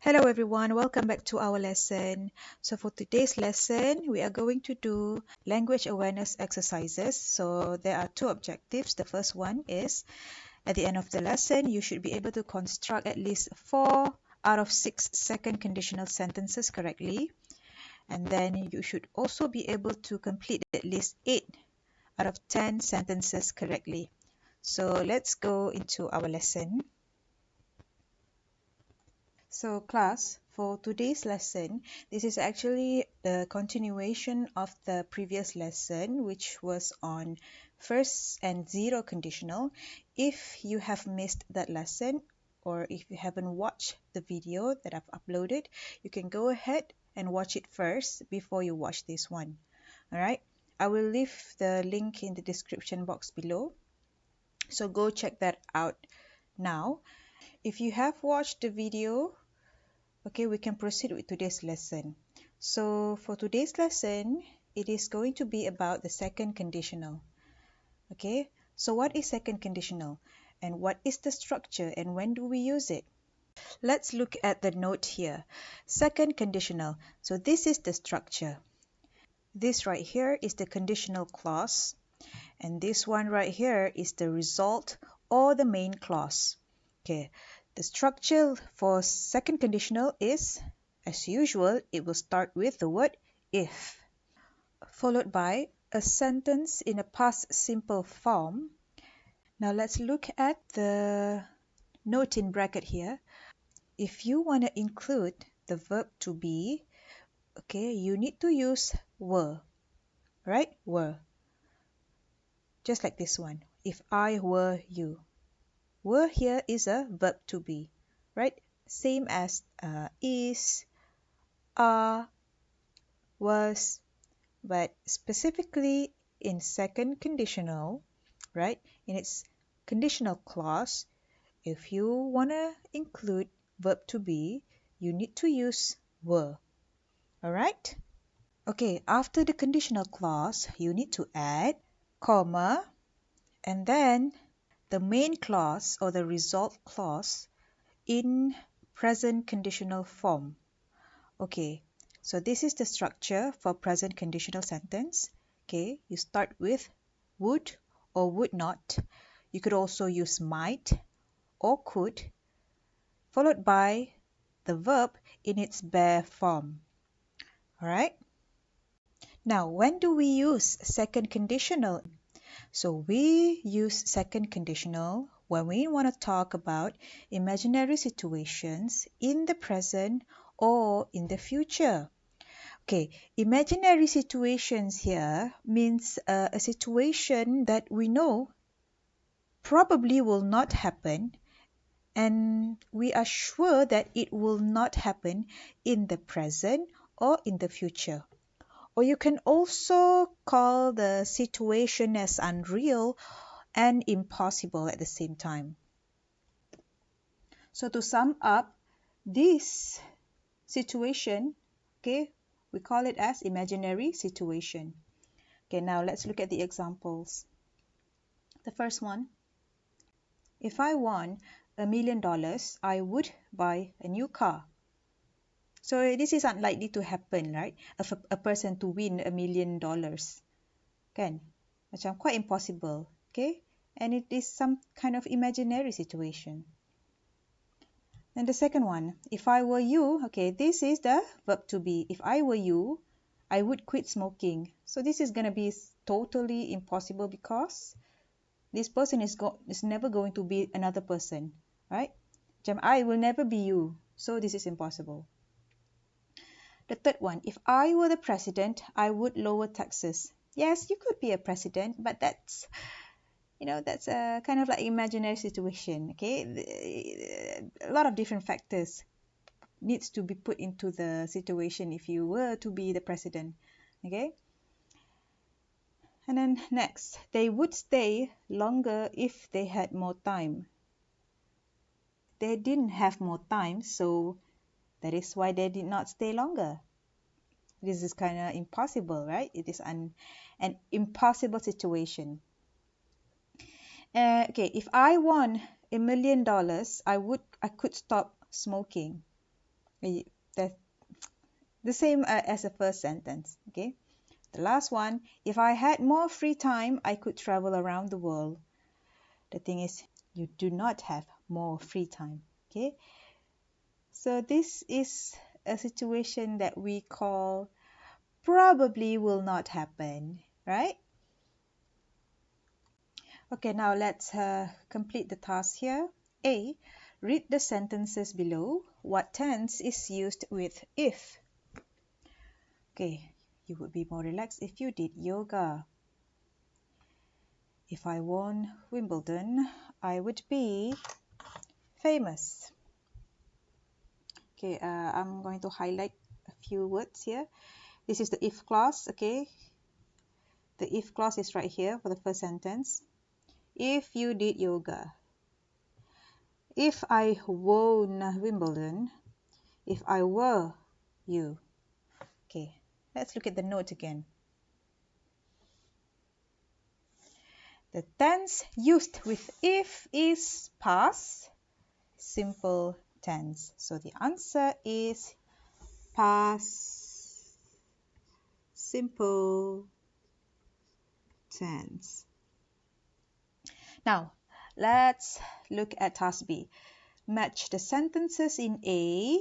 Hello everyone, welcome back to our lesson. So for today's lesson, we are going to do language awareness exercises. So there are two objectives. The first one is at the end of the lesson, you should be able to construct at least 4 out of 6 second conditional sentences correctly. And then you should also be able to complete at least 8 out of 10 sentences correctly. So let's go into our lesson. So class, for today's lesson, this is actually the continuation of the previous lesson, which was on first and zero conditional. If you have missed that lesson, or if you haven't watched the video that I've uploaded, you can go ahead and watch it first before you watch this one. All right, I will leave the link in the description box below. So go check that out now. If you have watched the video, okay, we can proceed with today's lesson. So for today's lesson, it is going to be about the second conditional. Okay, so what is second conditional? And what is the structure and when do we use it? Let's look at the note here. Second conditional. So this is the structure. This right here is the conditional clause. And this one right here is the result or the main clause. Okay. The structure for second conditional is, as usual, it will start with the word if, followed by a sentence in a past simple form. Now let's look at the note in bracket here. If you want to include the verb to be, okay, you need to use were, right? Were. Just like this one. If I were you. Were here is a verb to be, right? Same as is, are, was, but specifically in second conditional, right? In its conditional clause, if you want to include verb to be, you need to use were. All right? Okay, after the conditional clause, you need to add comma and then the main clause or the result clause in present conditional form. Okay, so this is the structure for present conditional sentence. Okay, you start with would or would not. You could also use might or could, followed by the verb in its bare form. All right. Now, when do we use second conditional? So we use second conditional when we want to talk about imaginary situations in the present or in the future. Okay, imaginary situations here means a situation that we know probably will not happen and we are sure that it will not happen in the present or in the future. Or you can also call the situation as unreal and impossible at the same time. So to sum up, this situation, okay, we call it as imaginary situation. Okay, now let's look at the examples. The first one, if I won $1 million, I would buy a new car. So this is unlikely to happen, right? A person to win $1 million. Kan? Macam quite impossible, okay? And it is some kind of imaginary situation. And the second one, if I were you, okay, this is the verb to be. If I were you, I would quit smoking. So this is going to be totally impossible because this person is never going to be another person, right? I will never be you. So this is impossible. The third one, if I were the president, I would lower taxes. Yes, you could be a president, but that's a kind of like imaginary situation, okay? A lot of different factors needs to be put into the situation if you were to be the president, okay? And then next, they would stay longer if they had more time. They didn't have more time, so that is why they did not stay longer. This is kind of impossible, right? It is an impossible situation. Okay, if I won $1 million, I could stop smoking. That's the same as the first sentence. Okay. The last one, if I had more free time, I could travel around the world. The thing is, you do not have more free time. Okay. So this is a situation that we call probably will not happen, right? Okay, now let's complete the task here. A. Read the sentences below. What tense is used with if? Okay, you would be more relaxed if you did yoga. If I won Wimbledon, I would be famous. Okay, I'm going to highlight a few words here. This is the if clause, okay? The if clause is right here for the first sentence. If you did yoga. If I won Wimbledon. If I were you. Okay, let's look at the note again. The tense used with if is past simple tense. So the answer is past simple tense. Now, let's look at task B. Match the sentences in A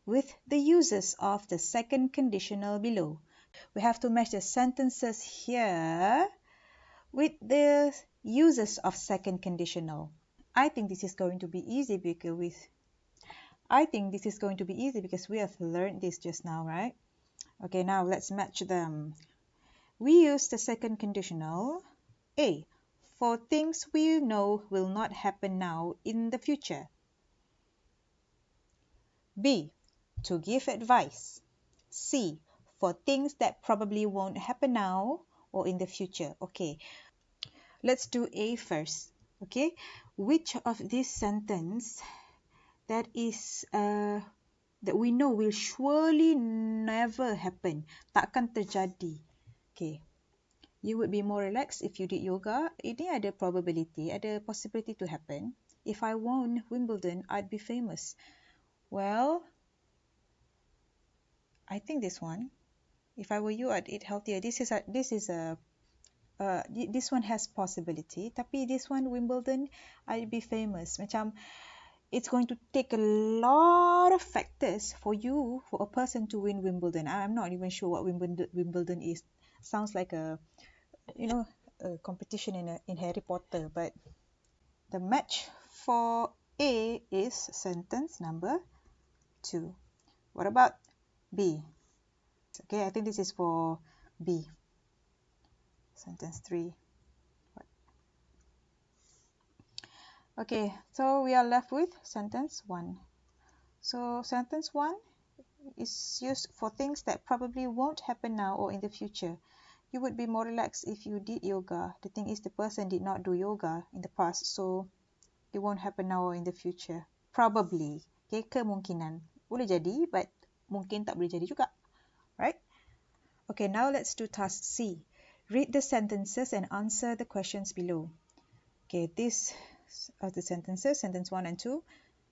with the uses of the second conditional below. We have to match the sentences here with the uses of second conditional. I think this is going to be easy because we have learned this just now, right? Okay, now let's match them. We use the second conditional. A. For things we know will not happen now in the future. B. To give advice. C. For things that probably won't happen now or in the future. Okay, let's do A first. Okay, which of this sentence that is that we know will surely never happen, takkan terjadi. Okay, you would be more relaxed if you did yoga. Ini ada probability, ada possibility to happen. If I won Wimbledon, I'd be famous. Well, I think this one. If I were you, I'd eat healthier. This one has possibility. Tapi this one, Wimbledon, I'd be famous. Macam it's going to take a lot of factors for a person to win Wimbledon. I'm not even sure what Wimbledon is. Sounds like a competition in Harry Potter. But the match for A is sentence number 2. What about B? Okay, I think this is for B. Sentence 3. Okay, so we are left with sentence 1. So sentence 1 is used for things that probably won't happen now or in the future. You would be more relaxed if you did yoga. The thing is, the person did not do yoga in the past, so it won't happen now or in the future. Probably. Okay, kemungkinan. Boleh jadi, but mungkin tak boleh jadi juga. Right? Okay, now let's do task C. Read the sentences and answer the questions below. Okay, these are the sentences, sentence 1 and 2.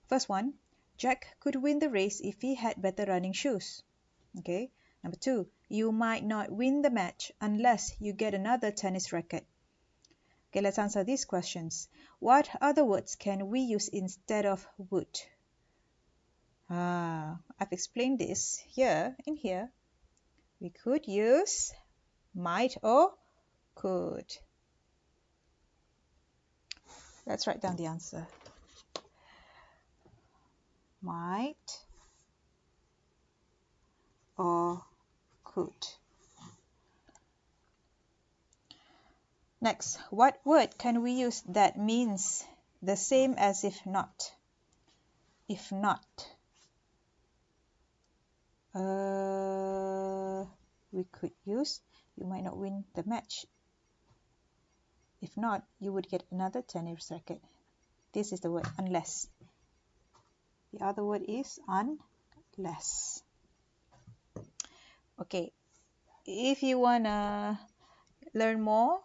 First one, Jack could win the race if he had better running shoes. Okay, number 2, you might not win the match unless you get another tennis racket. Okay, let's answer these questions. What other words can we use instead of would? I've explained this here. We could use might or could. Let's write down the answer. Might or could. Next, what word can we use that means the same as if not? If not. We could use, you might not win the match. If not, you would get another tennis racket. This is the word unless. The other word is unless. Okay, if you want to learn more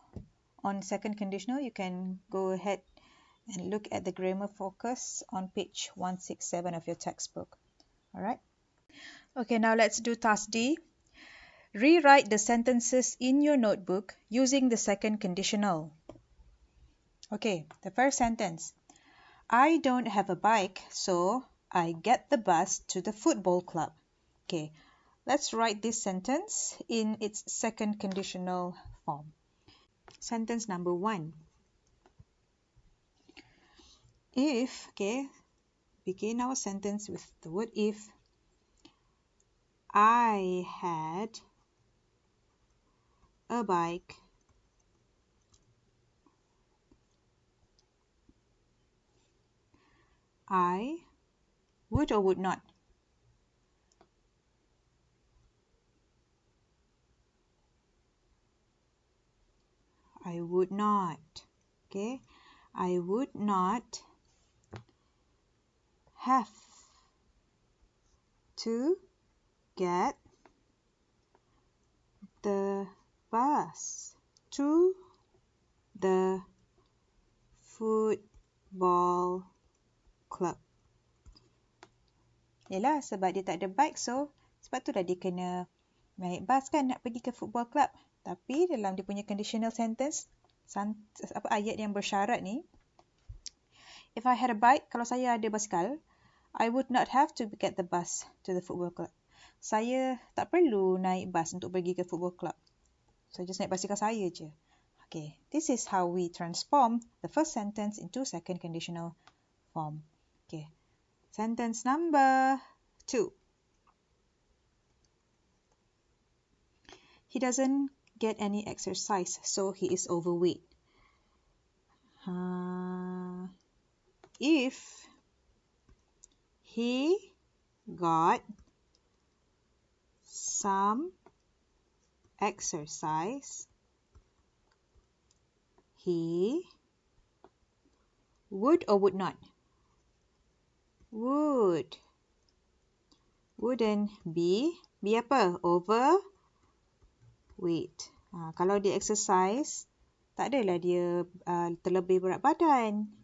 on second conditional, you can go ahead and look at the grammar focus on page 167 of your textbook. Alright. Okay, now let's do task D. Rewrite the sentences in your notebook using the second conditional. Okay, the first sentence. I don't have a bike, so I get the bus to the football club. Okay, let's write this sentence in its second conditional form. Sentence number 1. If, okay, begin our sentence with the word if. I had a bike. I would or would not. I would not. Okay, I would not have to get the bus to the football club. Yelah, sebab dia tak ada bike, so sebab tu dah dia kena naik bas kan nak pergi ke football club. Tapi dalam dia punya conditional sentence, ayat yang bersyarat ni, if I had a bike, kalau saya ada basikal, I would not have to get the bus to the football club. Saya tak perlu naik bas untuk pergi ke football club. Saya just naik basikal saya je. Okay, this is how we transform the first sentence into second conditional form. Okay, sentence number 2. He doesn't get any exercise, so he is overweight. If he got some exercise, he would or would not? Would. Wouldn't be. Be apa? Overweight. Kalau dia exercise, tak adalah dia terlebih berat badan.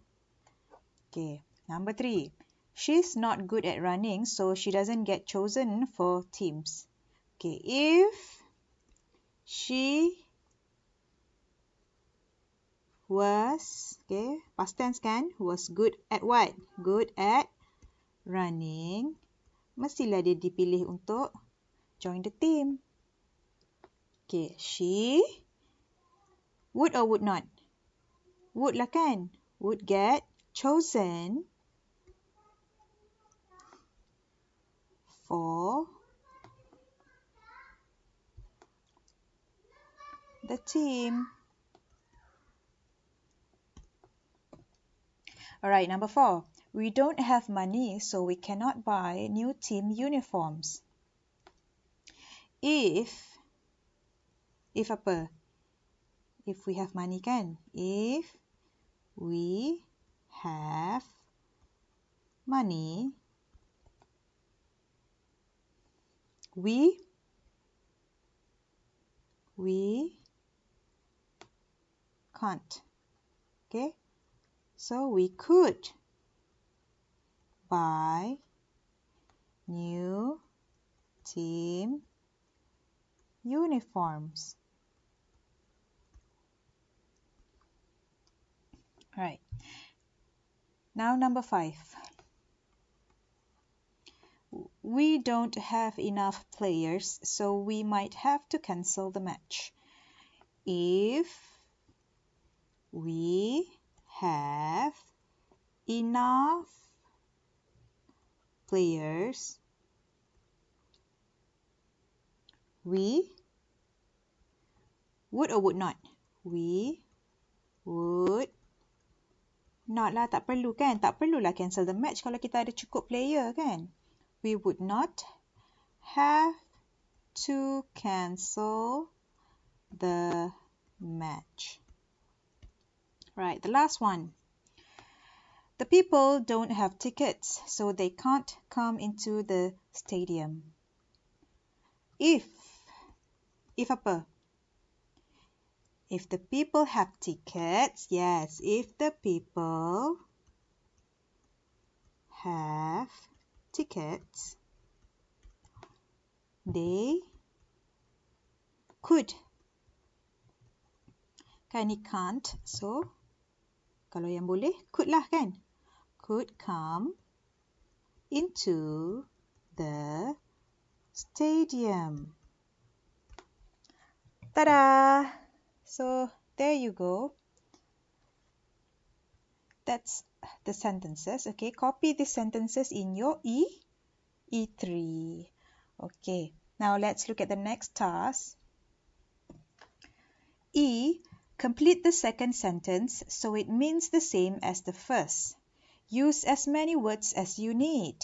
Okay, number 3. She's not good at running, so she doesn't get chosen for teams. Okay, if she was, okay, past tense kan, was good at what? Good at running, mestilah dia dipilih untuk join the team. Okay, she would or would not? Would lah kan? Would get chosen for the team. Alright, number 4. We don't have money, so we cannot buy new team uniforms. If apa? If we have money kan? If we have money, we can't. Okay? So we could buy new team uniforms. Alright. Now number 5. We don't have enough players, so we might have to cancel the match. If we have enough players, we would or would not? We would not lah, tak perlu kan? Tak perlulah cancel the match kalau kita ada cukup player kan? We would not have to cancel the match. Right, the last one. The people don't have tickets, so they can't come into the stadium. If apa? If the people have tickets, yes, if the people have tickets, They could. Kan ni can't. So, kalau yang boleh, could lah kan? Could come into the stadium. Ta-da! So, there you go. That's the sentences. Okay, copy these sentences in your E3. Okay, now let's look at the next task. E, complete the second sentence so it means the same as the first. Use as many words as you need.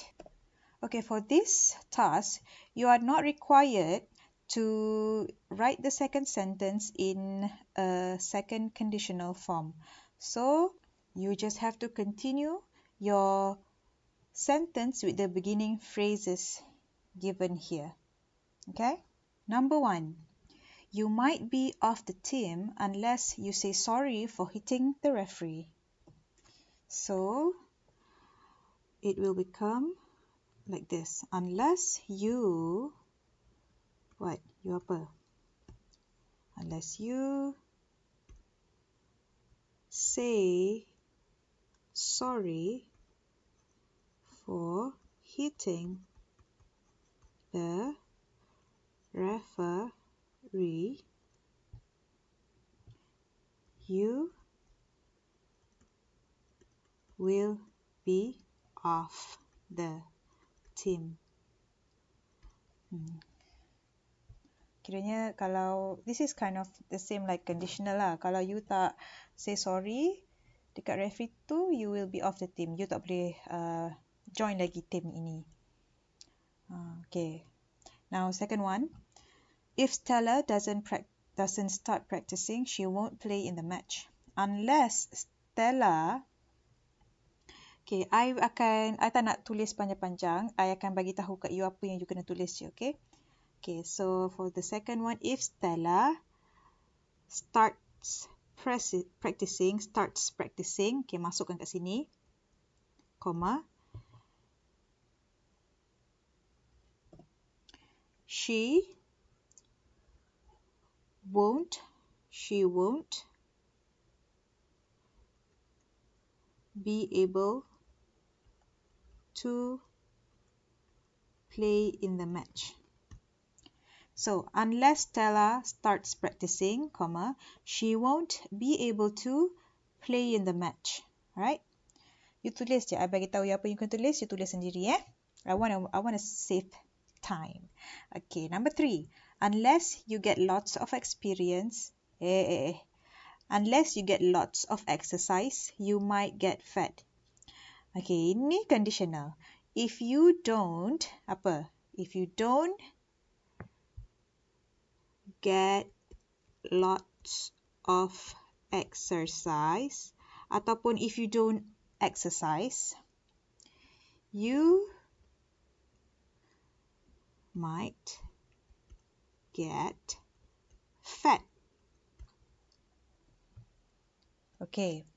Okay, for this task, you are not required to write the second sentence in a second conditional form. So, you just have to continue your sentence with the beginning phrases given here. Okay? Number 1. You might be off the team unless you say sorry for hitting the referee. So, it will become like this. Unless you... What? You apa? Unless you say sorry for hitting the referee, you will be off the team. Kiranya kalau this is kind of the same like conditional lah. Kalau you tak say sorry dekat referee tu, you will be off the team. You tak boleh join lagi team ini. Okay. Now second one. If Stella doesn't start practicing, she won't play in the match. Unless Stella... Okay, I tak nak tulis panjang-panjang. I akan bagi tahu kat you apa yang you kena tulis je, okay? Okay, so for the second one, if Stella starts practicing, okay, masukkan kat sini, comma, she won't be able to play in the match. So, unless Stella starts practicing, comma, she won't be able to play in the match. Alright? You tulis je. I bagi tahu you apa you kena tulis. You tulis sendiri, eh? I want to save time. Okay, number 3. Unless you get lots of experience, unless you get lots of exercise, you might get fat. Okay, ini conditional. If you don't, apa? If you don't get lots of exercise, ataupun if you don't exercise, you might get fat. Okay.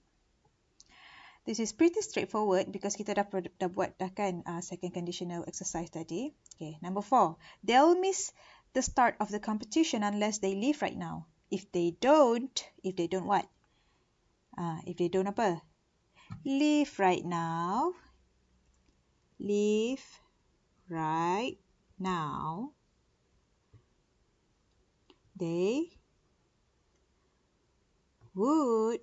This is pretty straightforward because kita dah buat dah kan second conditional exercise tadi. Okay, number 4. They'll miss the start of the competition unless they leave right now. If they don't what? If they don't apa? Leave right now. Leave right now. They would.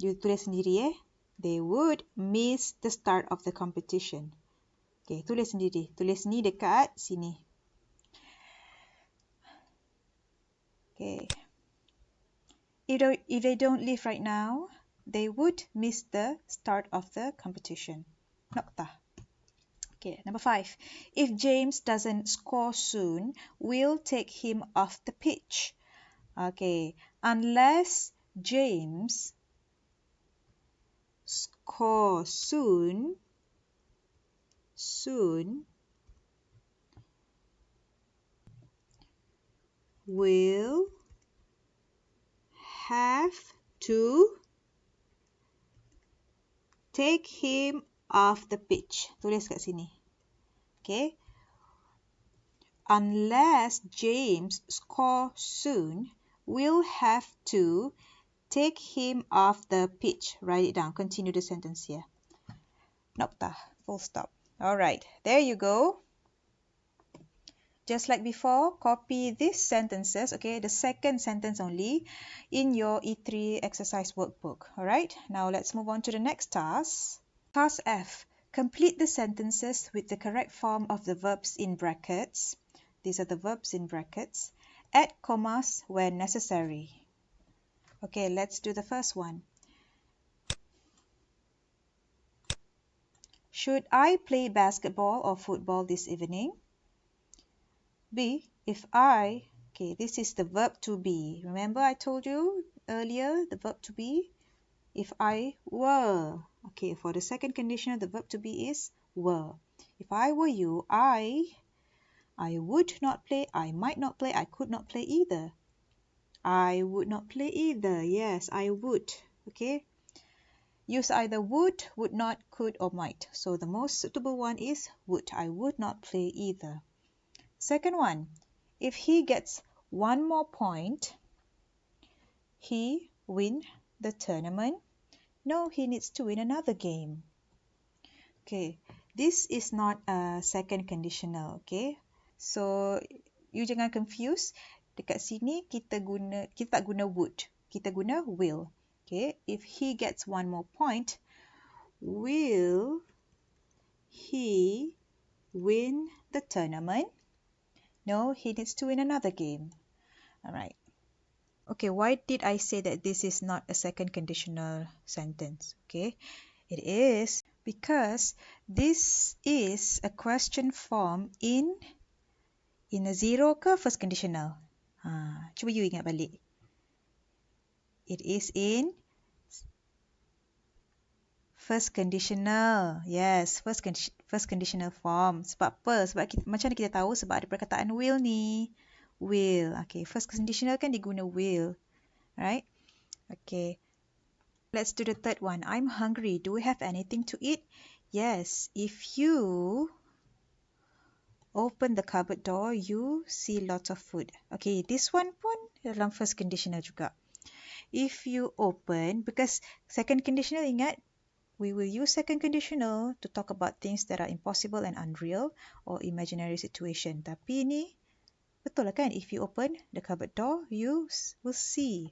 You tulis sendiri, eh? They would miss the start of the competition. Okay, tulis sendiri. Tulis ni dekat sini. Okay. If they don't leave right now, they would miss the start of the competition. Noktah. Okay, number 5. If James doesn't score soon, we'll take him off the pitch. Okay, unless James score soon, we'll have to take him off the pitch. Tulis kat sini. Okay. Unless James scores soon, we'll have to take him off the pitch. Write it down. Continue the sentence here. Nokta. Full stop. All right. There you go. Just like before, copy these sentences, okay, the second sentence only, in your E3 exercise workbook. All right. Now let's move on to the next task. Task F. Complete the sentences with the correct form of the verbs in brackets. These are the verbs in brackets. Add commas when necessary. Okay, let's do the first one. Should I play basketball or football this evening? B. If I, okay, this is the verb to be. Remember I told you earlier the verb to be? If I were. Okay, for the second conditional, the verb to be is were. If I were you, I would not play, I might not play, I could not play either. I would not play either. Yes, I would. Okay. Use either would not, could, or might. So the most suitable one is would. I would not play either. Second one. If he gets one more point, he win the tournament. No, he needs to win another game. Okay. This is not a second conditional. Okay. So you jangan confuse. Dekat sini kita tak guna would. Kita guna will. Okay, if he gets one more point, will he win the tournament? No, he needs to win another game. All right. Okay, why did I say that this is not a second conditional sentence? Okay, it is because this is a question form in a zero ke first conditional? Cuba you ingat balik. It is in first conditional. Yes, first conditional form. Sebab apa? Sebab macam mana kita tahu? Sebab ada perkataan will ni. Will. Okay, first conditional kan diguna will. Right? Okay. Let's do the third one. I'm hungry. Do we have anything to eat? Yes. If you open the cupboard door, you see lots of food. Okay, this one pun dalam first conditional juga. If you open, because second conditional, ingat, we will use second conditional to talk about things that are impossible and unreal or imaginary situation. Tapi ni, betul lah kan? If you open the cupboard door, you will see.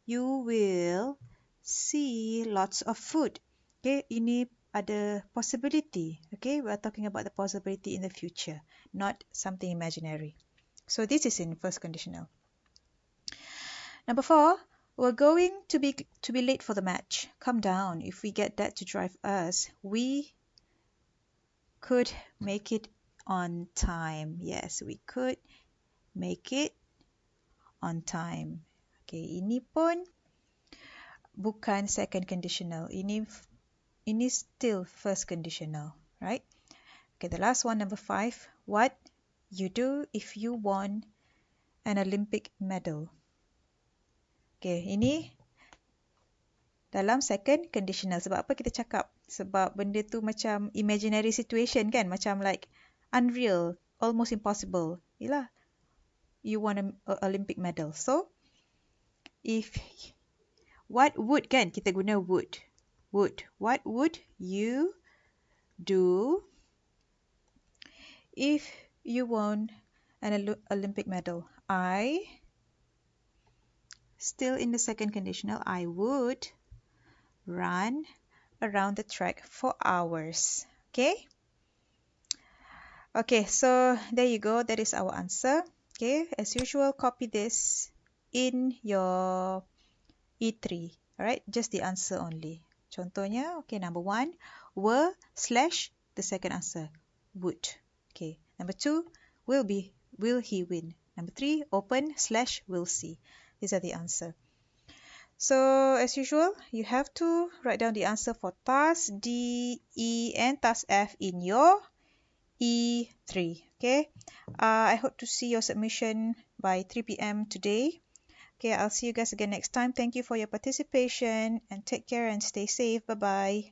You will see lots of food. Okay, ini ada possibility. Okay, we are talking about the possibility in the future, not something imaginary. So this is in first conditional. Number 4. We're going to be late for the match. Come down. If we get Dad to drive us, we could make it on time. Yes, we could make it on time. Okay, ini pun bukan second conditional. Ini still first conditional, right? Okay, the last one, number 5. What you do if you won an Olympic medal? Okay, ini dalam second conditional. Sebab apa kita cakap? Sebab benda tu macam imaginary situation kan? Macam like unreal, almost impossible. Yelah, you won an Olympic medal. So, what would kan? Kita guna would. Would. What would you do if you won an Olympic medal? Still in the second conditional, I would run around the track for hours. Okay? Okay, so there you go. That is our answer. Okay, as usual, copy this in your E3. Alright, just the answer only. Contohnya, okay, number 1, were / the second answer, would. Okay, number 2, will he win? Number 3, open / will see. These are the answer. So, as usual, you have to write down the answer for task D, E, and task F in your E3. Okay. I hope to see your submission by 3 p.m. today. Okay, I'll see you guys again next time. Thank you for your participation and take care and stay safe. Bye-bye.